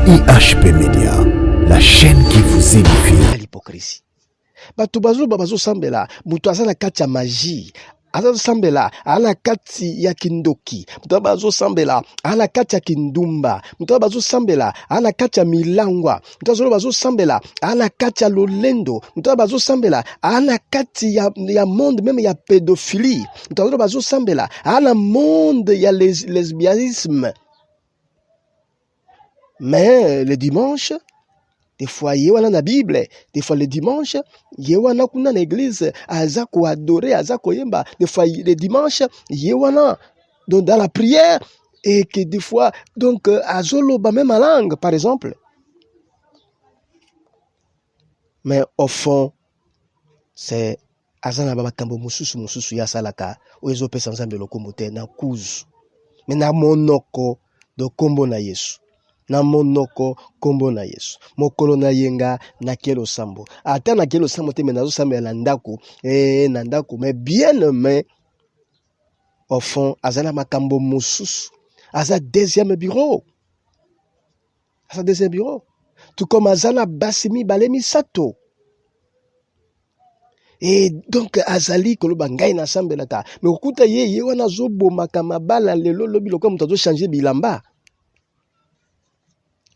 IHP Média, la chaîne qui vous édifie. L'hypocrisie. Bato bazo sambela, mutu azana kati ya magie. Azo sambela, ana kati ya kindoki. Mutu bazo sambela, ana kati ya kindumba. Mutu bazo sambela, ana kati ya milangwa. Mutu bazo sambela, ana kati ya lolendo. Mutu bazo sambela, ana kati ya monde même ya pédophilie. Mutu bazo sambela, ana monde ya lesbianisme. Mais le dimanche, des fois, il y a la Bible. Des fois, le dimanche, il y a une église. Azako adorer, azako yemba. Des fois, le dimanche, il y a donc dans la prière. Et que des fois, donc, azolo, même en langue, par exemple. Mais au fond, c'est azana baba kambo mususu ya salaka. Oezo pe sanzambe lokomote na kuzu. Mais na monoko do kombo na Yesu. Na monoko kombo na Yesu. Mokolo na yenga na kelo sambo. Ata na kelo sambo te menazo sambe na ndako. Na ndako. Mais bien aimé, au fond, azana makambo mususu. Aza deuxième bureau. Aza deuxième bureau. Tout comme azana basimi balemi sato. Et donc azali koloba ngai na sambe la ta. Mais okuta ye wana zobo makamabala lelo lobi lokola mutazo changer bilamba.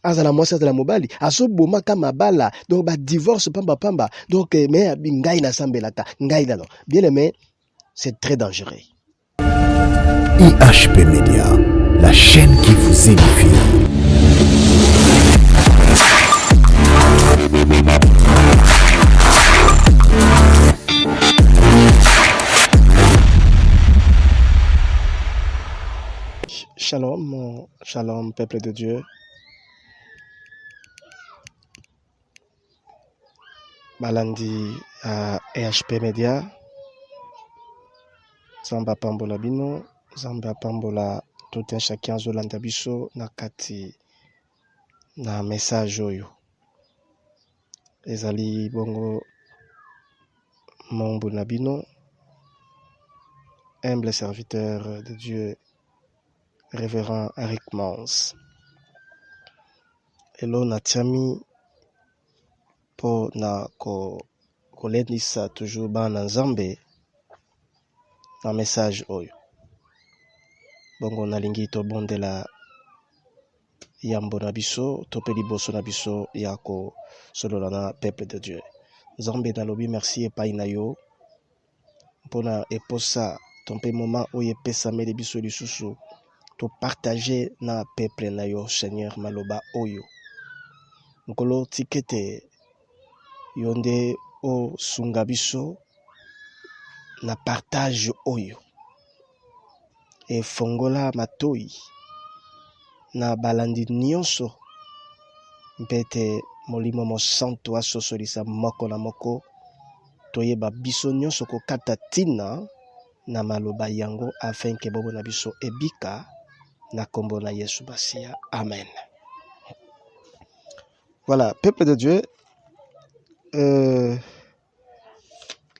Azala mwasi azala mobali azoboma kama bala donc ba divorce pamba donc mais ngai na sambelaka ngai dalo bien aimé, c'est très dangereux. IHP Média, la chaîne qui vous édifie. Shalom, shalom peuple de Dieu. Balandi à EHP Media, Zamba Pambola Bino, Zamba Pambola tout un chacun Zolanda Biso, Nakati, na message oyo. Ezali bongo Mambo Nabino, humble serviteur de Dieu, révérend Eric Mans. Elo Natiami, po na kolendisa toujours bana nzambe na message oyo bongo nalingi to bondela yambo na biso to pe liboso na biso ya ko solola na peuple de Dieu. Nzambe nalobi merci epai na yo mpona eposa tompe moment oyo epesameli biso lisusu to partager na peuple na yo Seigneur maloba oyo nkolo tikete yonde o sungabiso na partage oyo e fongola matoi na balandi nyonso mpete molimo mosanto asosolisa moko na moko toyeba biso nyonso kokata tina na maloba yango afin ke bobo na biso ebika na kombo na Yesu Basia. Amen. Voilà, peuple de Dieu.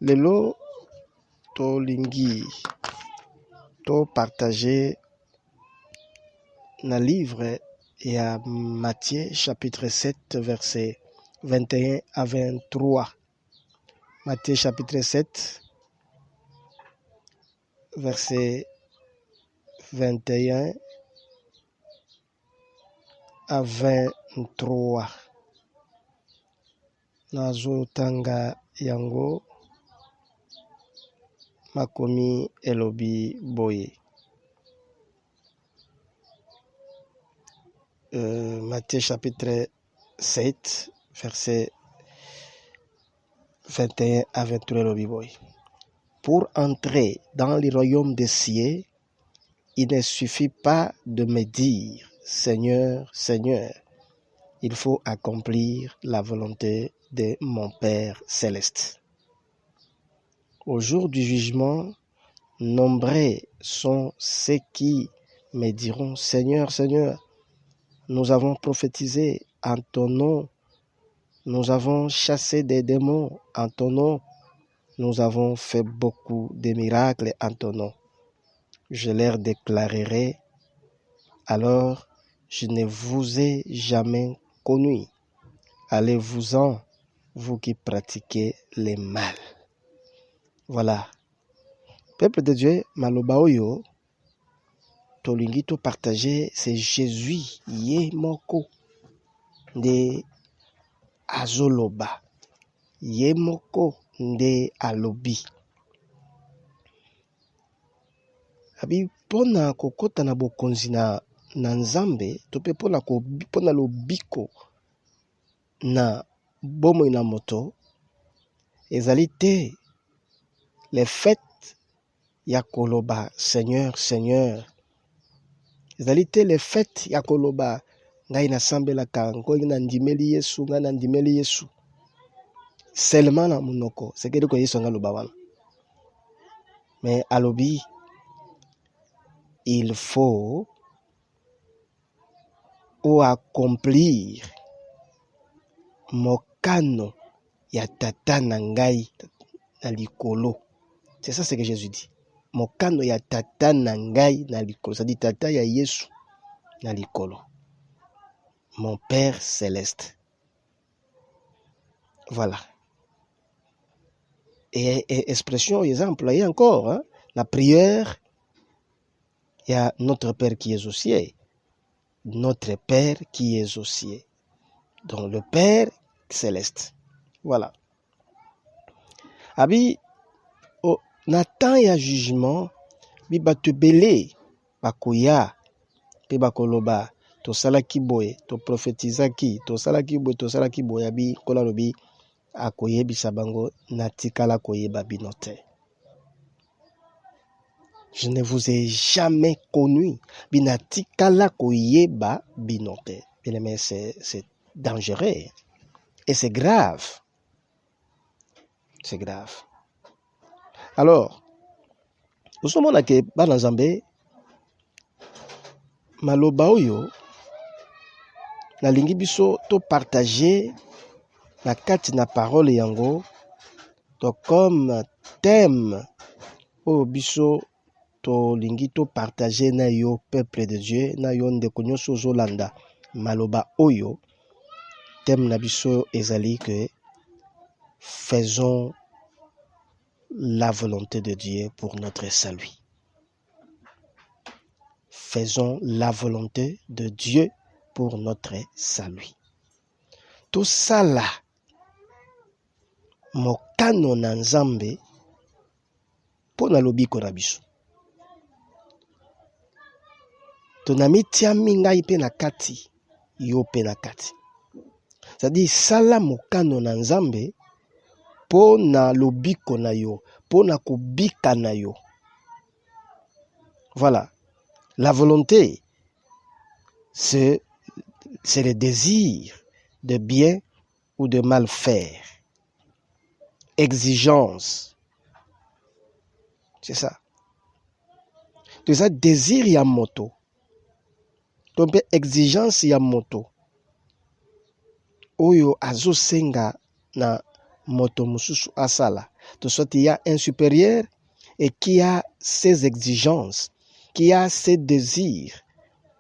Lelo to lingi to partager na livre ya Matthieu chapitre 7 verset 21 à 23. Matthieu chapitre 7 verset 21 à 23. Nazo tanga yango makomi elobi boye. Matthieu chapitre 7 verset 21 à 23 elobi boye. Pour entrer dans le royaume des cieux, il ne suffit pas de me dire Seigneur, Seigneur. Il faut accomplir la volonté de mon Père céleste. Au jour du jugement, nombreux sont ceux qui me diront Seigneur, Seigneur, nous avons prophétisé en ton nom, nous avons chassé des démons en ton nom, nous avons fait beaucoup de miracles en ton nom. Je leur déclarerai alors, je ne vous ai jamais connu. Allez-vous-en, vous qui pratiquez le mal. Voilà. Peuple de Dieu, maloba oyo, tolingi to partager, c'est Jésus, ye moko, de azoloba, ye moko, de alobi. Abi pona kokota na bokonzi na nzambe, tope pona lobiko na bomo na moto, ezali te les fêtes ya koloba Seigneur, Seigneur. Ezali te les fêtes ya koloba ngai nasambelaka, ngai nandimeli Yesu, ngai nandimeli Yesu. Seulement na munoko, c'est que Yesu nga loba wana. Mais alobi, il faut ou accomplir mokano ya tata na ngai na likolo. C'est ça ce que Jésus dit. Mokano ya tata na ngai na likolo. Ça dit tata ya Yesu na likolo. Mon Père céleste. Voilà. Et expression, exemple, il y a encore, hein, la prière, il y a notre Père qui est aux cieux. Notre Père qui est aux cieux. Donc le Père céleste. Voilà. Abi, oh, na temps ya jugement, bi batu belé, bakoya, pe bakoloba, to salaki boye, to prophétisaki, to salaki boye, abi, kola lobi, akoye bisabango, natikala koye babinote. Je ne vous ai jamais connu. Binatikala koye babinote. Bien aimé, c'est dangereux. Et c'est grave. C'est grave. Alors, nous sommes là que Banazambe, maloba oyo, na lingi biso to partager na kati na parole yango, to comme thème o biso to lingi to partager na yo peuple de Dieu, na yo ndeko nyonso zolanda maloba oyo, thème na biso ezali que faisons la volonté de Dieu pour notre salut. Faisons la volonté de Dieu pour notre salut. Tout ça là, mokano na nzambe, po na lobiko na biso. Tonami tiami ngai pe na kati, yo pe na kati. C'est-à-dire, sala mokano na nzambe, po na lobiko na yo, po na kobika na yo. Voilà. La volonté, c'est le désir de bien ou de mal faire. Exigence. C'est ça. De ça, désir ya moto. Donc, exigence ya moto. Oyo azo senga na moto mususu asala. De sorte, il y a un supérieur et qui a ses exigences, qui a ses désirs.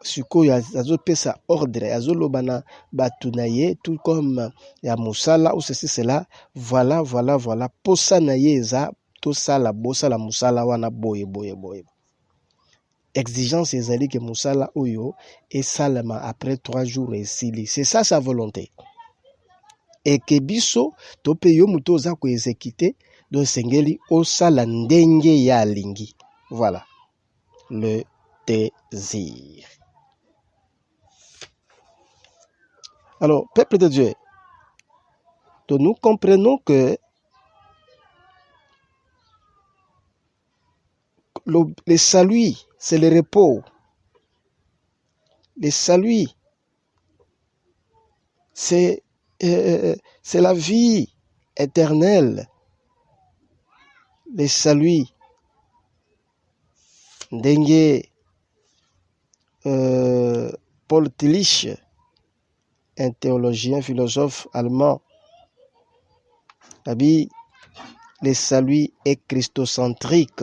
Suko azo pesa ordre, azo lobana batunaye, tout comme ya musala ou ceci cela. Voilà. Posa naye eza to sala bosa la musala wana boye. Exigence ezali que musala oyo et salama après 3 jours et sili. C'est ça sa volonté. Et que biso to pe yo muto za ko exécuter do sengeli o sala ndenge ya lingi. Voilà. Le désir. Alors, peuple de Dieu, donc nous comprenons que le salut, c'est le repos. Le salut, c'est la vie éternelle. Le salut, ndenge Paul Tillich, un théologien, philosophe allemand, a dit le salut est christocentrique.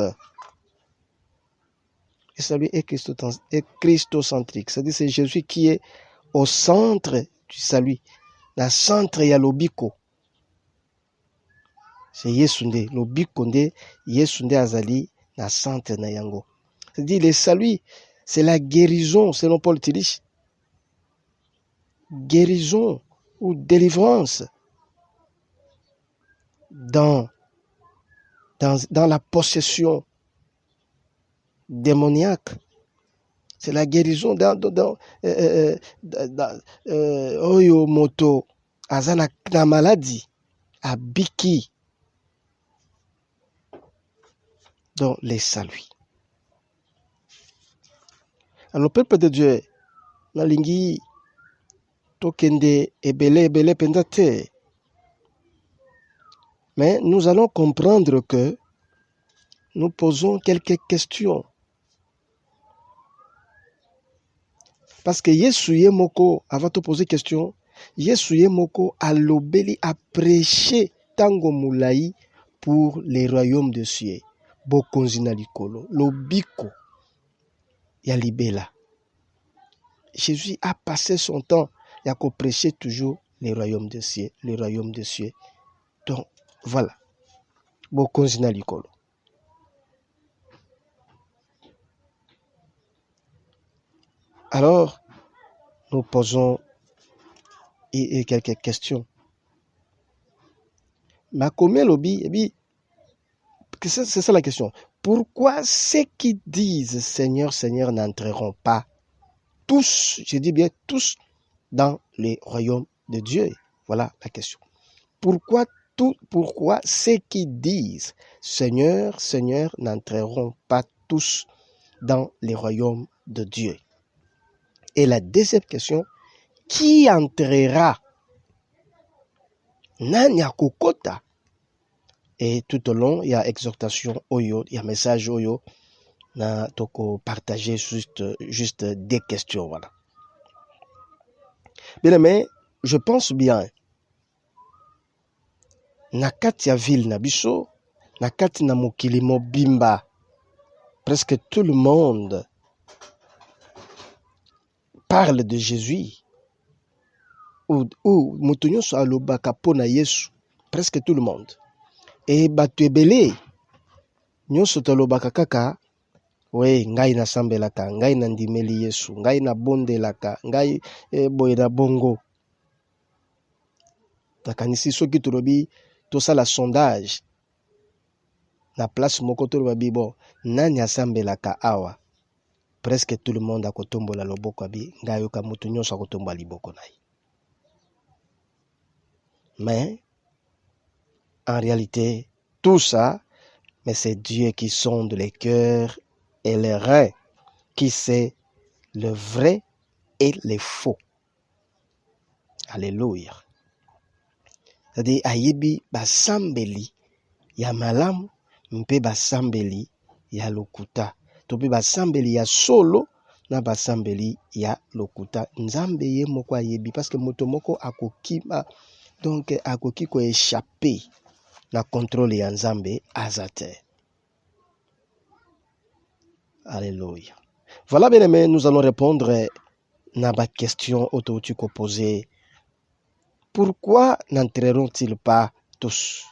Le salut est christocentrique. C'est-à-dire c'est Jésus qui est au centre du salut. Na centre ya lobiko. C'est Yesu nde. Lobiko nde, Yesu nde azali na centre na yango. C'est-à-dire le salut, c'est la guérison, selon Paul Tillich. Guérison ou délivrance dans la possession démoniaque. C'est la guérison dans Oyo Moto, Azana na maladie, à Biki, dans les saluts. Alors, peuple de Dieu, Nalingi, Tokende, Ebele, Pendate. Mais nous allons comprendre que nous posons quelques questions. Parce que Yesu Yemoko, avant de poser question, Yesu Yemoko a lobeli, a prêché Tango Moulaï pour les royaumes de cieux. Bokonzina likolo, lobiko, yalibela. Jésus a passé son temps à prêcher toujours les royaumes de cieux, les royaumes de cieux. Donc, voilà. Bokonzina likolo. Alors, nous posons quelques questions. Ma combien lobby, c'est ça la question. Pourquoi ceux qui disent Seigneur, Seigneur n'entreront pas tous, je dis bien tous, dans les royaumes de Dieu? Voilà la question. Pourquoi ceux qui disent Seigneur, Seigneur n'entreront pas tous dans les royaumes de Dieu? Et la deuxième question, qui entrera? Nani akokota? Et tout au long, il y a exhortation Oyo, il y a message Oyo, na toko partager juste des questions, voilà. Bien aimé, je pense bien, na kati ya ville na biso, na kati na mokili mobimba, presque tout le monde parle de Jésus, ou mutu nyonso alobaka pona Yesu, presque tout le monde. Et bato ebele nyonso tolobaka kaka, we ngai nasambelaka, ngai nandimeli Yesu, ngai nabondelaka, ngai boye na bongo. Nakanisi soki tolobi tosala sondage na place moko tolobi bon nani asambelaka awa, presque tout le monde akotombola loboko abi ngai yoka mutu nyonso akotombola liboko na ye. Mais en réalité, tout ça, mais c'est Dieu qui sonde les cœurs et les reins, qui sait le vrai et le faux. Alléluia. C'est-à-dire, ayebi basambeli ya malamu, mpe basambeli ya lokuta. Topi basambeli ya solo, na basambeli ya lokuta. Nzambe ye moko ayebi, parce que moto moko akokima, donc akoki ko échapper na contrôle ya Nzambe azate. Alléluia. Voilà, bien aimé, nous allons répondre à la question auto-tuko posée. Pourquoi n'entreront-ils pas tous?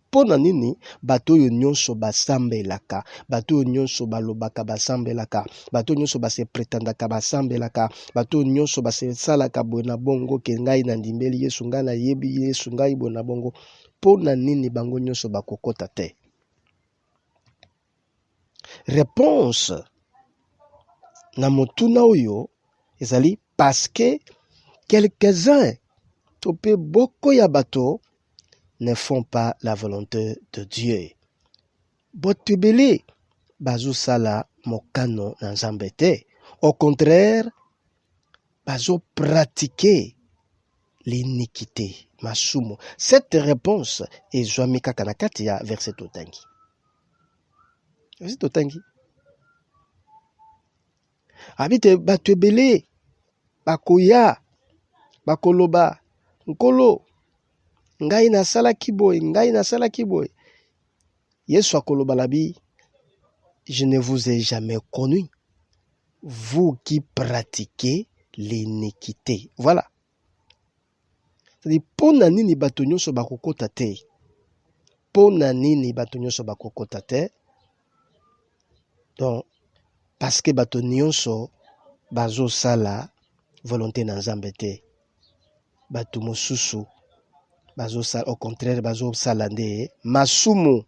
Pona nini bato yo nyonso basambelaka, bato yo nyonso balobaka basambelaka, bato nyonso base pretendaka basambelaka, bato nyonso base salaka bona bongo ke ngai nandimeli Yesu, ngai na yebi Yesu, ngai bona bongo. Pona nini bango nyonso bakokota te? Réponse na motuna oyo ezali parce que quelques-uns topé boko ya bato ne font pas la volonté de Dieu. Botubele bazo sala mokano na Nzambe te. Au contraire, bazo pratiquer l'iniquité, masumo. Cette réponse est Joamika Kanakatia verset Totangi. Verset Totangi. Habite batubele bakoya bakoloba nkolo ngai nasala kiboy, ngai nasala kiboy. Yesu akoloba labi, je ne vous ai jamais connu, vous qui pratiquez l'iniquité. Voilà. C'est-à-dire, pona nini bato nyonso bakokota te. Pona nini bato nyonso bakokota te. Donc, parce que bato nyonso bazo sala volonté na Nzambe te. Bato mosusu bazo sala, au contraire bazo sala nde masumu.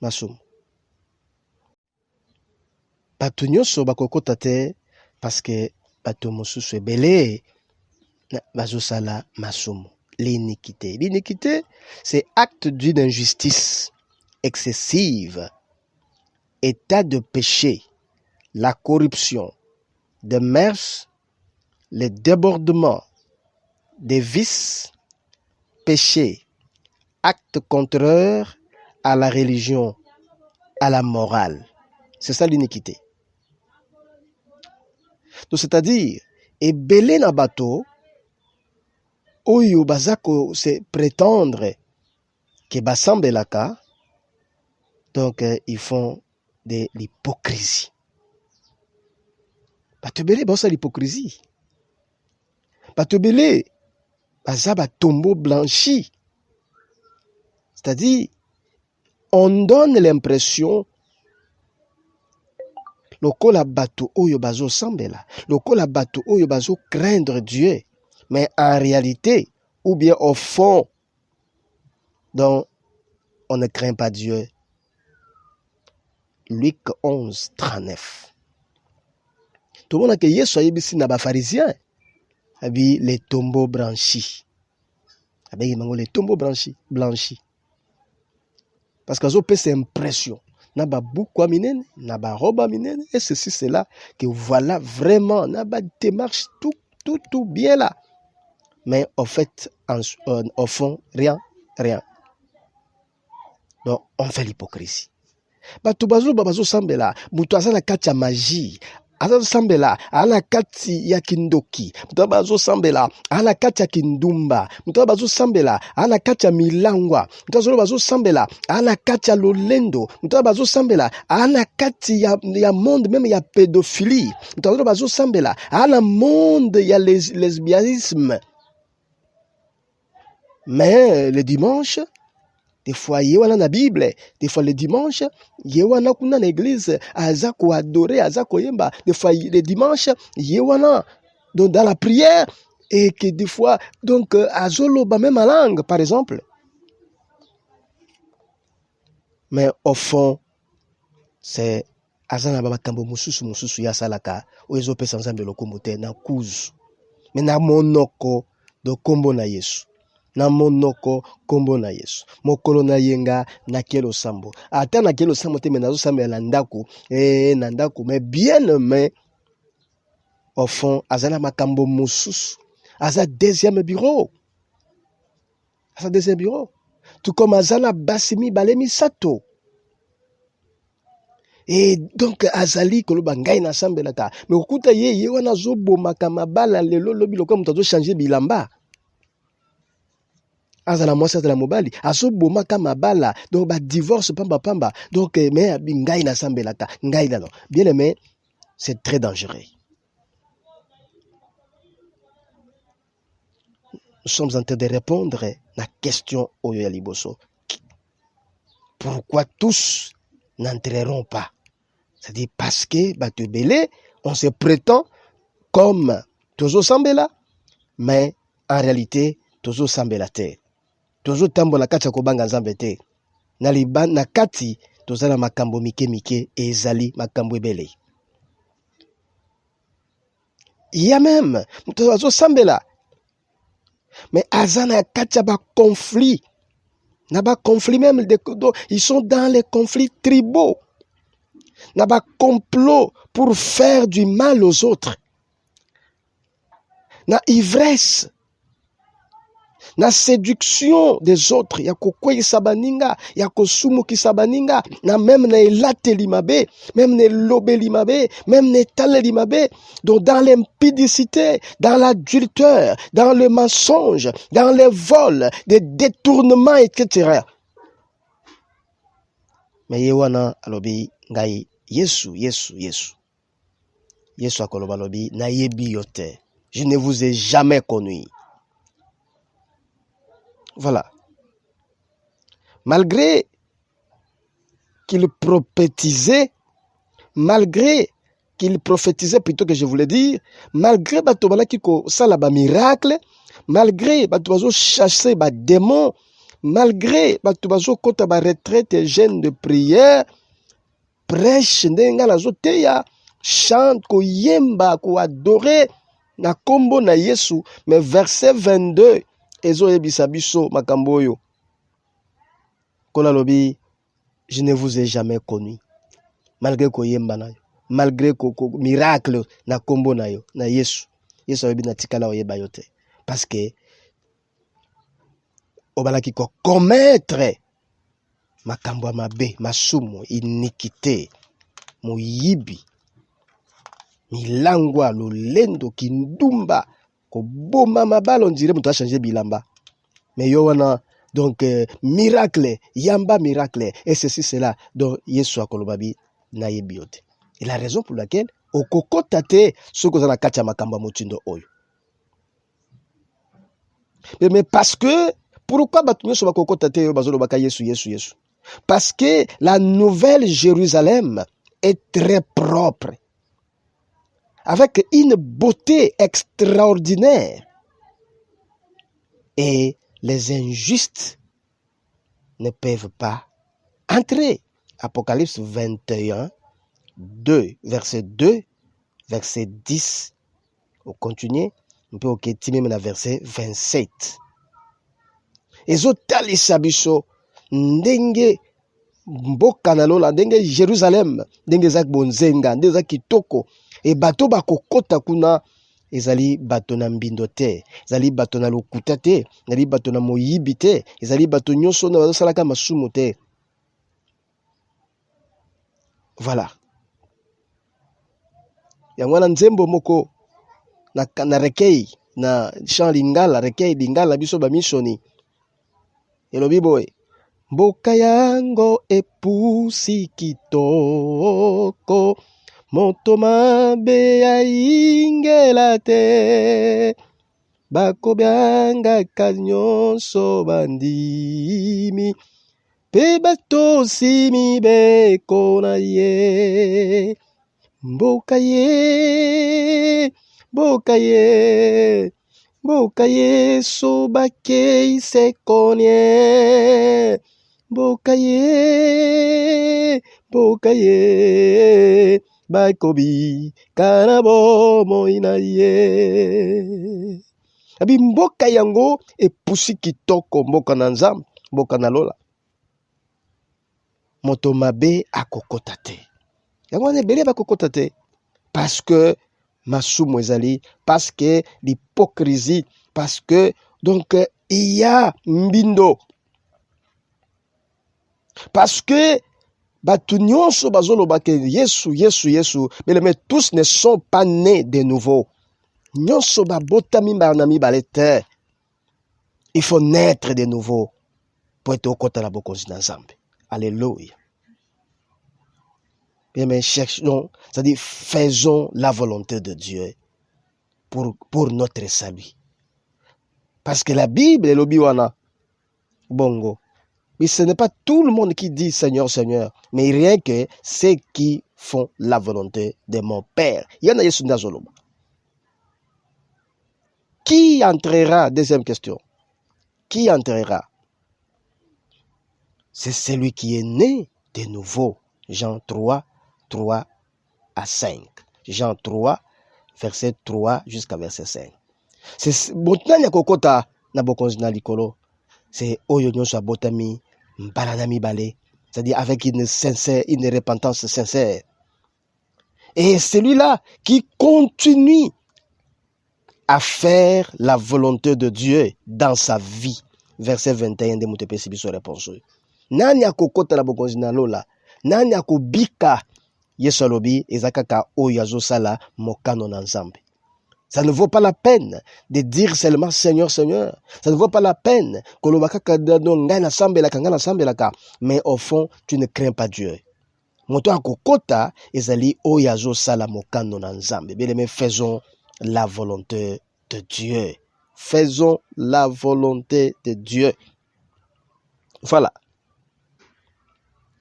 Masumu. Bato nyonso bakokota te parce que bato mosusu ebele bazo sala masumu. L'iniquité. L'iniquité, c'est acte d'une injustice excessive, état de péché, la corruption, des mœurs, les débordements, des vices, péchés, actes contraires à la religion, à la morale. C'est ça l'iniquité. Donc, c'est-à-dire, ebele na bato, oyo bazako se prétendre que basambelaka, donc ils font de l'hypocrisie. Bato ebele baosa l'hypocrisie. Bato ebele baza batombeau blanchi. C'est-à-dire, on donne l'impression lokola bato oyo bazo sambela, lokola bato oyo bazo craindre Dieu, mais en réalité, ou bien au fond, donc on ne craint pas Dieu. Luc 11, 39. Tout le monde a que Yesu a yebisi na ba pharisiens, abi les tombeaux blanchis. Abi les tombeaux blanchis. Parce que zo pèse impression. Na ba bukwa minene, na ba roba minene, et ceci, c'est là que voilà vraiment, na ba démarche tout bien là. Mais au fait, au fond, rien. Donc, on fait l'hypocrisie. Bato bazo sambela, mutu aza na kati ya magie, aza sambela, ana kati ya kindoki, mutu bazo sambela, ana kati ya kindumba, mutu bazo sambela, ana kati ya milangwa, mutu bazo sambela, ana kati ya lolendo, mutu bazo sambela, ana kati ya monde même ya pédophilie, mutu bazo sambela, ana monde ya lesbianisme. Mais le dimanche, des fois, yewana na Bible, des fois le dimanche, yewana kuna na église, aza ko adorer, aza ko yemba, des fois le dimanche, yewana donc dans la prière, et que des fois, donc, azolo ba même en langue, par exemple. Mais au fond, c'est azana ba makambo mususu ya salaka, o ezo pesa Nzambe lokombo te na kuzu. Mais na monoko do kombo na Yesu. Na monoko kombo na Yesu. Mokolo na yenga na kelo sambo. Ata na kelo sambo te menazo sambe na ndako. Na ndako. Mais bien aimé, au fond, azana makambo mususu. Aza deuxième bureau. Tout comme azana basimi balemi sato. Et donc azali koloba ngai na sambelaka. Mais okuta ye wana zobo makamabala lelo lobi lokola mutazo changer bilamba. Azala mwasi azala mobali azoboma kama bala donc ba divorce pamba donc mais ngai na sambelaka ngai là non bien aimé, c'est très dangereux. Nous sommes en train de répondre à la question oyo ya liboso. Pourquoi tous n'entreront pas? C'est-à-dire parce que bato belé on se prétend comme tozo sambela, mais en réalité tozo sambela te. Tozo tambola kati ya kobanga Nzambe te. Na kati tozala makambo mike ezali makambo ebele. Il y a même tozo sambela. Mais azana kati ya ba conflit. Na ba conflit même ils sont dans les conflits tribaux. Na ba complot pour faire du mal aux autres. Na ivresse. Na séduction des autres, ya kokwei sabaninga, ya kosumu kisabaninga, na même na elate limabe, même na lobe limabe, même na tale limabe, donc dans l'impudicité, dans l'adultère, dans le mensonge, dans les vols, des détournements, etc. Mais yewana alobi ngai Yesu akoloba lobi nayebi yo te. Je ne vous ai jamais connu. Voilà. Malgré qu'il prophétisait plutôt que je voulais dire, malgré batobala kiko sala ba miracle, malgré batobazo chasser ba démon, malgré batobazo kota ba retraite et jeûne de prière, prêche ndenga nazo teya, chante ko yemba ko adorer na kombo na Yesu, mais verset 22 ezo yebisa biso makambo oyo. Kola lobi, je ne vous ai jamais connu. Malgré ko yemba na yo, malgré ko miracle na kombo na yo, na Yesu. Yesu ayebi na tikala oyeba yo te. Parce que obalaki ko commettre makambo ya mabe, masumu, iniquité, moyibi, milangwa, lolendo, kindumba, koboma mabalo, on dirait mutu a changé bilamba. Mais yo wana donc miracle, yamba miracle, et ceci cela. Donc Yesu akolobabi na yebi yo te. Et la raison pour laquelle okokota te soko za na kati ya makambo ya motindo oyo. Mais parce que pourquoi batu nyonso bakokota te yo bazolo baka Yesu. Parce que la nouvelle Jérusalem est très propre, avec une beauté extraordinaire. Et les injustes ne peuvent pas entrer. Apocalypse 21, 2, verset 2, verset 10. On continue. On peut même la verset 27. Ezotalisa biso ndenge mboka na lola, ndenge Jérusalem, ndenge zak bonzenga, ndenge zak kitoko, e bato bakokota kuna ezali bato na mbindo te, ezali bato na lokuta te, ezali bato na moyibi te, ezali bato nyonso na bazosalaka masumu te. Voilà. Yango na nzembo moko na recueil na chant lingala, recueil lingala biso ba mishoni elobi boy, mboka yango epusi kitoko, moto mabe aingela te, bakobyangaka nyonso bandimi, pe batosi mibeko na ye. Mboka ye sobake isekonye. Mboka ye bakobi kanabo moina ye. Abi mboka yango epusi kitoko, mboka na Nzambe, mboka na lola. Moto mabe akokota te. Yango ne bele bakokota te. Parce que masumu ezali, parce que l'hypocrisie, parce que donc il y a mbindo, parce que batu nyonso bazolo bake Yesu, mais tous ne sont pas nés de nouveau. Nyonso babotami banami balete. Il faut naître de nouveau pour être au côté de la bokonzi na Nzambe. Alléluia. Bien, mais cherchons, c'est-à-dire faisons la volonté de Dieu pour notre salut. Parce que la Bible est l'obiwana. Bongo. Mais ce n'est pas tout le monde qui dit Seigneur, Seigneur, mais rien que ceux qui font la volonté de mon Père. Il y en a Yesu Ndazoloba. Qui entrera? Deuxième question. Qui entrera? C'est celui qui est né de nouveau. Jean 3, 3 à 5. Jean 3, verset 3 jusqu'à verset 5. C'est botani kokota na bokonzi na likolo. C'est oyo nyonso abotami mbala mibale. C'est-à-dire avec une repentance sincère. Et celui-là qui continue à faire la volonté de Dieu dans sa vie. Verset 21 de Mutepesi biso réponse. Nani akokota na bokonzi na lola? Nani akobika? Yesu alobi ezakaka oyo azosala mokano na Nzambe. Ça ne vaut pas la peine de dire seulement Seigneur, Seigneur. Ça ne vaut pas la peine que mais au fond, tu ne crains pas Dieu. moto akokota ezali oyazo sala mokano na nzambe. Bien aimé, faisons la volonté de Dieu. Faisons la volonté de Dieu. Voilà.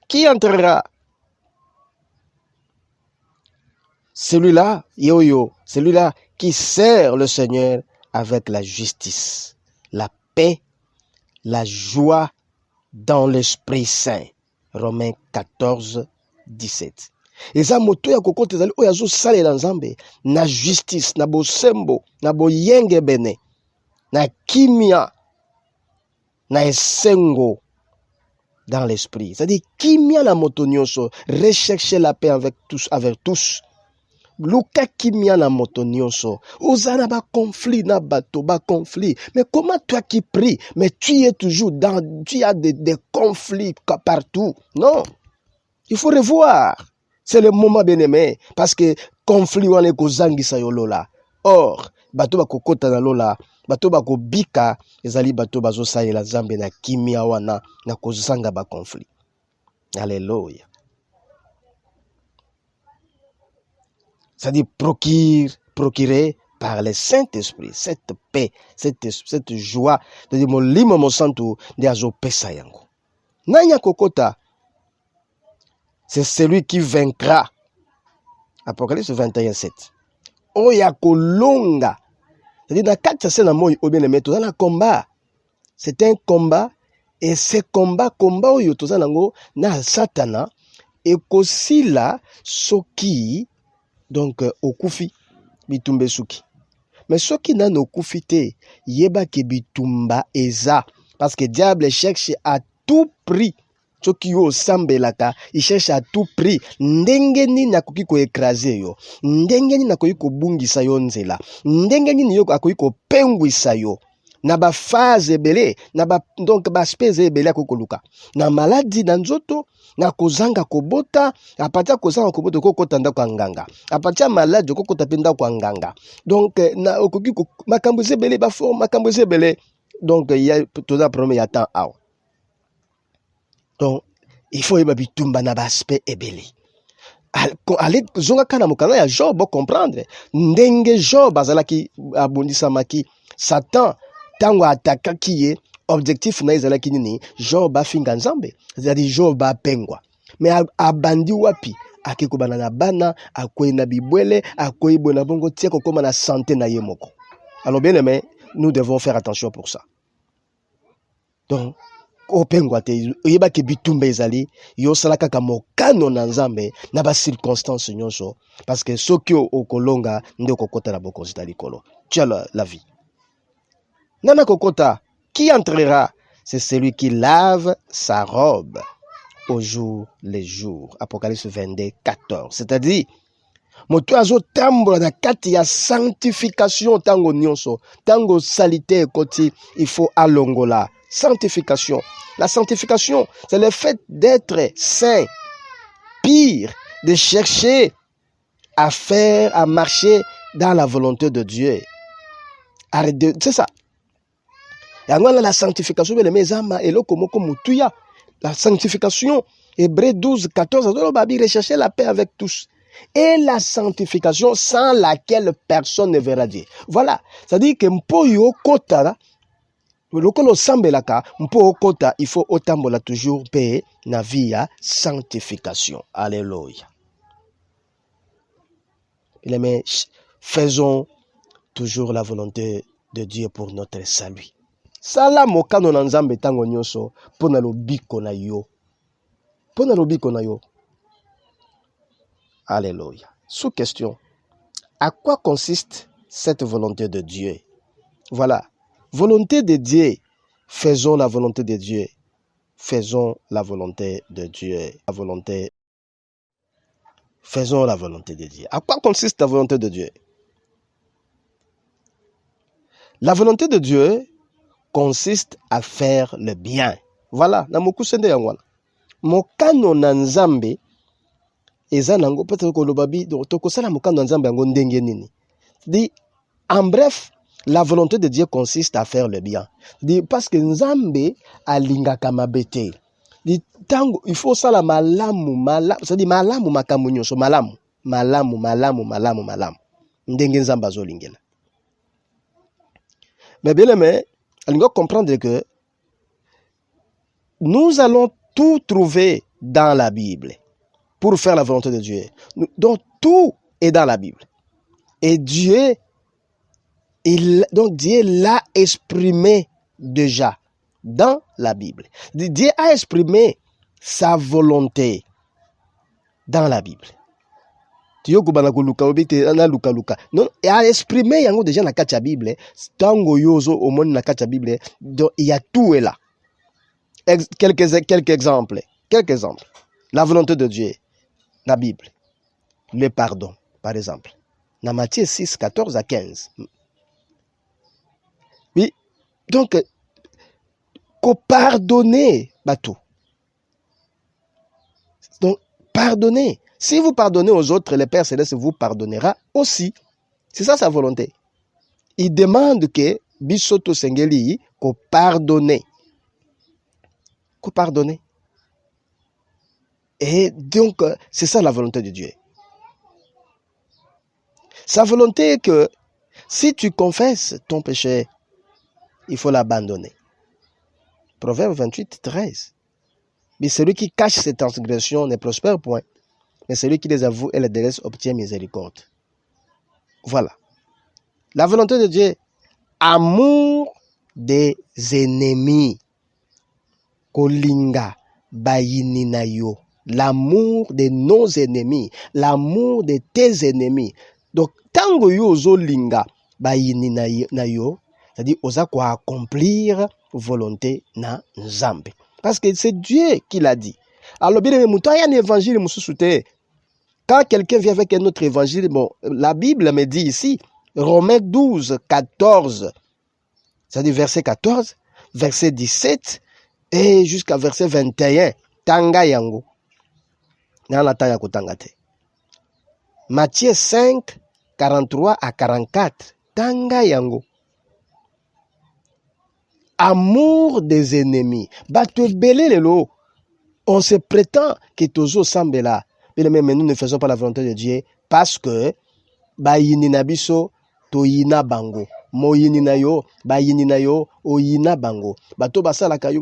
Qui entrera? Celui-là, celui-là qui sert le Seigneur avec la justice, la paix, la joie dans l'Esprit Saint. Romains 14, 17. Eza moto ya kokota ezali oyo azosalela nzambe na justice, na bosembo, na boyenge bene, na kimia, na esengo dans l'esprit. C'est-à-dire kimia na moto nyonso, rechercher la paix avec tous. Luka kimia na moto nyonso. Ozana ba conflit na bato, ba conflit. Mais comment toi qui pries, mais tu es toujours tu as des conflits partout. Non. Il faut revoir. C'est le moment bien aimé. Parce que conflit wane kozangisa yo lola. Or, bato ba kokota na lola, bato ba kobika, ezali bato bazo salela zambe na kimia wana na kozanga ba conflit. Alléluia. C'est-à-dire procurer par le Saint-Esprit cette paix, cette joie. C'est-à-dire mon limo mon santo de azo pesa yango. Nanya kokota, c'est celui qui vaincra. Apocalypse 21, 7. Oya kolonga. C'est-à-dire dans 4 c'est na moi au bien aimé dans un combat. C'est un combat et ce combat oyo toza nango na satana et kosila soki. Donc, okufi, bitumbe suki. Mais ce qui n'a okufi te, yeba ke bitumba eza. Parce que diable cherche à tout prix. Ce qui yo sambelaka, il cherche à tout prix. Ndenge ni nakoki ko écraser yo. Ndenge ni nakoki ko bungisa yo nzela. Ndenge ni yo akoki ko pengwisa yo. Na ba phase ebele, donc ba spese ebele akokoluka. Na maladie na nzoto, na kozanga kobota, apatia kozanga kobota kokota ndako nganga. Apatia malade kokota penda kwa nganga. Donc na okoki makambo ebele ba forme makambo ebele. Donc il y a tout ça problème ya temps aw. Donc il faut yeba bitumba na ba aspect ebele. Allez zonga kana mokano ya Job comprendre. Ndenge Job azalaki abondisa maki Satan tango ataka kiye objectif na ezalaki nini Job afinga nzambe c'est-à-dire Job apengwa mais abandi wapi akekobana na bana akoyi na bibwele akoyi bona bongo tie kokoma na santé na yemoko. Alors bien aimé, nous devons faire attention pour ça. Donc opengwa te yeba ke bitumba ezali yo salaka ka mokano na nzambe na ba circonstances nyonso parce que soki okolonga nde okokota na boko zitalikolo. Tu as la vie. Nana kokota, qui entrera? C'est celui qui lave sa robe au jour les jours. Apocalypse 22, 14. C'est-à-dire, moto azo tambola na kati ya sanctification tango nyonso, tango salité koti, il faut alongola. Sanctification. La sanctification, c'est le fait d'être saint, pire, de chercher à faire, à marcher dans la volonté de Dieu. C'est ça. La sanctification, la sanctification, Hébreux 12, 14, rechercher la paix avec tous. Et la sanctification sans laquelle personne ne verra Dieu. Voilà. C'est-à-dire que mpoyo kota, lokolo sambelaka, mpo kota, il faut otambola toujours paix na via sanctification. Alléluia. Mais faisons toujours la volonté de Dieu pour notre salut. Sala mokano na nzambe tango nyonso pona lobiko na yo. Pona lobiko na yo. Alléluia. Sous question. À quoi consiste cette volonté de Dieu? Voilà. Volonté de Dieu. Faisons la volonté de Dieu. Faisons la volonté de Dieu. La volonté. Faisons la volonté de Dieu. À quoi consiste la volonté de Dieu? La volonté de Dieu consiste à faire le bien. Voilà, na mokusende yangwana. Mokano na nzambe eza nango peut-être ko lobabi tokosala mokano na nzambe yango ndenge nini. Dit en bref, la volonté de Dieu consiste à faire le bien. Dit parce que nzambe alingaka mabete. Dit tango il faut ça la malamu malamu, ça dit malamu makamunyo so malamu malamu malamu malamu malamu ndenge nzamba zolingela. Mais bien aimé, on doit comprendre que nous allons tout trouver dans la Bible pour faire la volonté de Dieu. Donc tout est dans la Bible. Et Dieu, donc Dieu l'a exprimé déjà dans la Bible. Dieu a exprimé sa volonté dans la Bible. Non, il a exprimé yango déjà na kati ya Bible. Tango yozo au monde na kati ya Bible, donc il y a tout est là. Quelques exemples. La volonté de Dieu, la Bible. Le pardon, par exemple. Dans Matthieu 6, 14 à 15. Oui, donc, qu'on pardonner, tout. Donc, pardonnez. Si vous pardonnez aux autres, le Père Céleste vous pardonnera aussi. C'est ça sa volonté. Il demande que Bisoto Sengeli, qu'on pardonne. Qu'on pardonne. Et donc, c'est ça la volonté de Dieu. Sa volonté est que si tu confesses ton péché, il faut l'abandonner. Proverbe 28, 13. Mais celui qui cache ses transgressions ne prospère point, mais celui qui les avoue et les délaisse obtient miséricorde. Voilà. La volonté de Dieu, amour des ennemis. Kolinga bayininayo. L'amour de nos ennemis, l'amour de tes ennemis. Donc, tango yo zo linga bayininayo, c'est-à-dire oza kwa accomplir volonté na nzambe. Parce que c'est Dieu qui l'a dit. Alors, bien aimé, il y a un évangile, quand quelqu'un vient avec un autre évangile, bon, la Bible me dit ici, Romains 12, 14, c'est-à-dire verset 14, verset 17, et jusqu'à verset 21, tanga yango. Matthieu 5, 43 à 44, tanga yango. Amour des ennemis. Bato belé lelo. On se prétend que tozo sambela. Mais nous ne faisons pas la volonté de Dieu parce que bayini nabiso toyina bango. Moyini na yo, bayini na yo, oyina bango. Bato basala kayo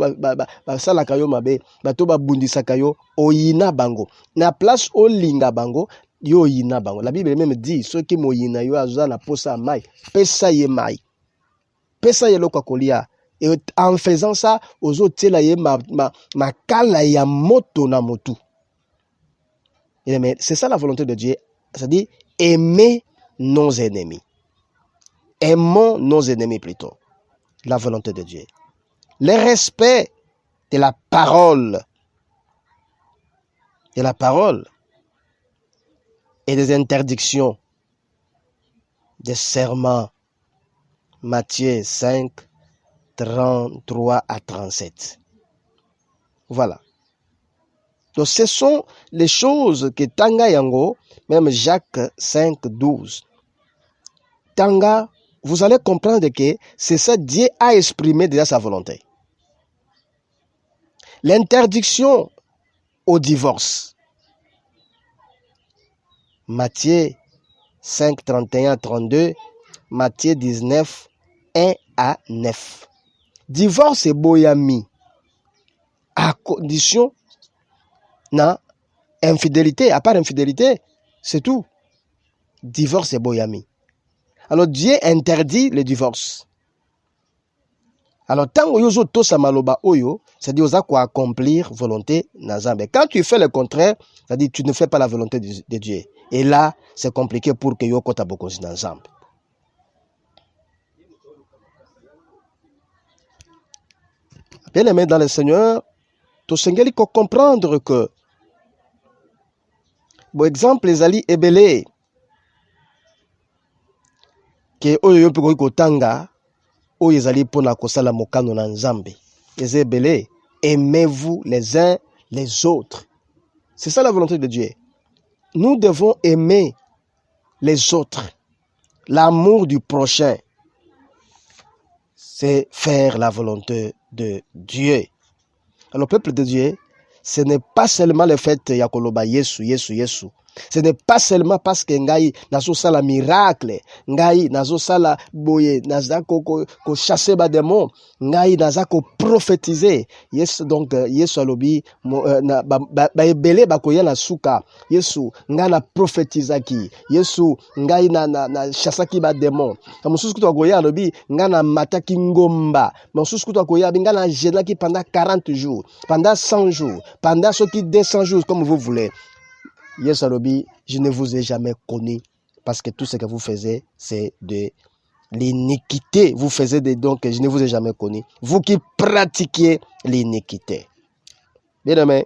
basala kayo mabe, bato babundisa kayo, oyina bango. Na place olinga bango, yo oyina bango. La Bible même dit ceux qui moyina yo aza na posa mai, pesa ye mai. Pesa ye lokwa kolia. Et en faisant ça, aux autres, ma kala ya moto na motu. C'est ça la volonté de Dieu. C'est-à-dire, aimer nos ennemis. Aimons nos ennemis plutôt. La volonté de Dieu. Le respect de la parole. De la parole. Et des interdictions. Des serments. Matthieu 5, 33 à 37. Voilà. Donc ce sont les choses que Tanga Yango, même Jacques 5, 12. Tanga, vous allez comprendre que c'est ça, Dieu a exprimé déjà sa volonté. L'interdiction au divorce. Matthieu 5, 31 à 32, Matthieu 19, 1 à 9. Divorce et boyami à condition na infidélité, à part infidélité, c'est tout. Divorce et boyami. Alors Dieu interdit le divorce. Alors tant que yozo to samaloba oyo, c'est-à-dire oza quoi accomplir volonté na Nzambe. Quand tu fais le contraire, c'est-à-dire tu ne fais pas la volonté de Dieu. Et là, c'est compliqué pour que yo kota bokonzi na Nzambe. Bien aimé dans le Seigneur, tu sengeli ko comprendre que, bon exemple, les ali ebele, que oyo yo peko kotanga, oyo ezali pona kosala mokano na Nzambe. Les ebele, aimez-vous les uns les autres. C'est ça la volonté de Dieu. Nous devons aimer les autres. L'amour du prochain, c'est faire la volonté de Dieu. Alors, le peuple de Dieu, ce n'est pas seulement le fait ya koloba Yesu. Ce n'est pas seulement parce que ngai nazo sala miracle, ngai nazo sala boye, naza ko chasser ba démon, ngai naza ko prophétiser. Yes, donc Yesu alobi ba ebele ba koya na suka. Yesu ngai na prophétisaki. Yesu ngai na chassaki ba démon. Mosusu kuto koya alobi ngai na mataki ngomba. Mosusu kuto koya ngai na gelaki pendant 40 jours, pendant 100 jours, pendant ce qui 200 jours comme vous voulez. Yes, Alobi, je ne vous ai jamais connu parce que tout ce que vous faisiez, c'est de l'iniquité. Vous faisiez donc, je ne vous ai jamais connu. Vous qui pratiquiez l'iniquité. Bien aimé,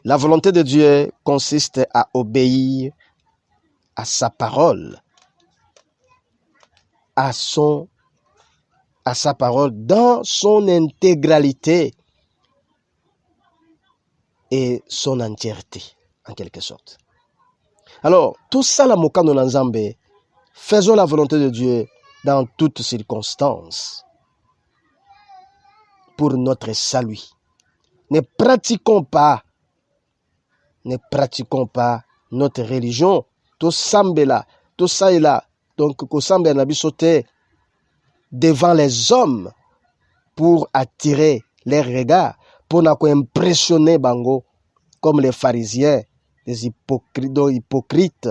la volonté de Dieu consiste à obéir à sa parole, à sa parole dans son intégralité et son entièreté. En quelque sorte. Alors, tout ça, la mokano nanzambe, faisons la volonté de Dieu dans toutes circonstances pour notre salut. Ne pratiquons pas notre religion. Tout sambe là, tout ça est là. Donc, ko sambe na bisote devant les hommes pour attirer les regards, pour na ko impressionner bango comme les pharisiens. Des hypocrites,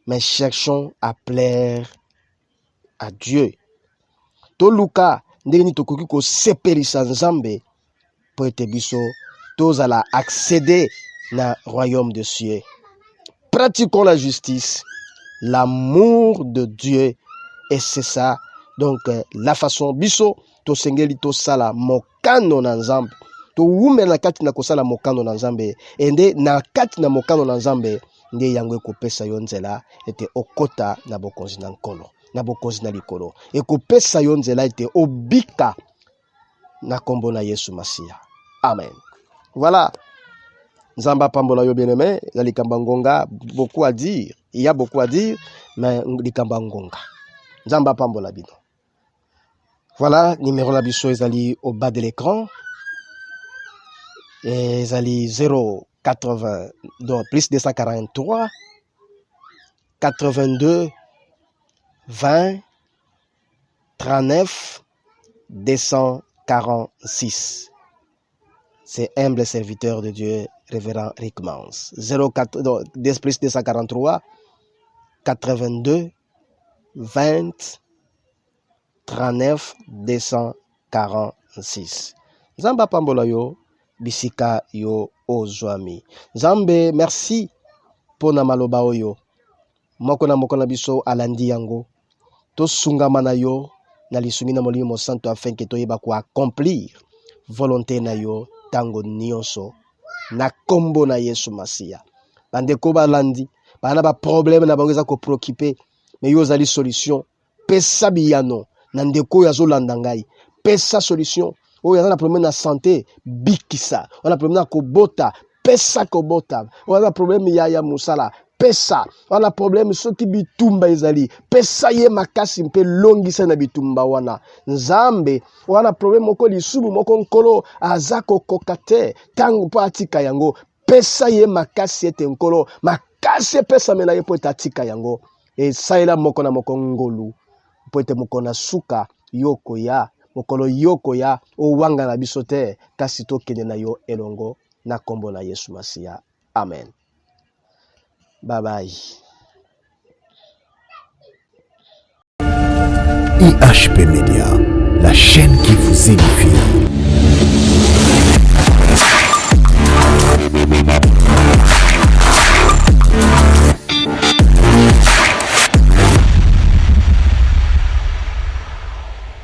mais cherchons à plaire à Dieu. Toluka ndeni tokoki ko sepelisa nzambe po ete biso tozala accéder na royaume de cieux. Pratiquons la justice, l'amour de Dieu, et c'est ça donc la façon biso to sengeli to sala mokano na nzambe. To wume na kati na kosala mokano na nzambe ende na kati na mokano na nzambe nde yango ekopesa yo nzela ete okota na bokonzi na nkolo na bokonzi na likolo ekopesa yo nzela ete obika na kombo na Yesu Masia. Amen. Voilà. Nzamba pambola yo bien-aimé, ya likamba ngonga, beaucoup à dire, il y a beaucoup à dire, mais likamba ngonga. Nzamba pambola bino. Voilà, numéro la biso ezali au bas de l'écran. Ezali 080, donc plus 243 82 20 39 246. C'est humble serviteur de Dieu, révérend Rick Mans. 04, donc, plus 243 82 20 39 246. Zamba pambola yo bisika yo ozwami. Zambe, merci pona maloba oyo. Moko na biso alandi yango. To sungama na yo na lisungi na molimo santo afin que toyeba ko accomplir volonté na yo tango nyonso na kombo na Yesu Masia. Bandeko balandi, bana ba problème na bango eza ko préoccuper, mais yo zali solution. Pesa biyano na ndeko yazo landa ngai. Pesa solution. Oh, il y a un problème de santé, bikisa. On a un problème de kobota, pesa kobota. On a un problème ya musala, pesa. On a un problème ceux qui bitumba izali. Pesa ye makasi mpe longisa na bitumba wana. Nzambe, on a un problème moko lisubu moko nkolo azako kokate tangu po atika yango. Pesa ye makasi ete nkolo, makasi pesa mena ye po atika yango. E saila moko na moko ngolu. Po ete moko na suka yoko ya. Mokolo yoko ya owanga na bisote kasi tokende na yo elongo na kombo na Yesu Masia. Amen. Bye bye. IHP Media, la chaîne qui vous édifie.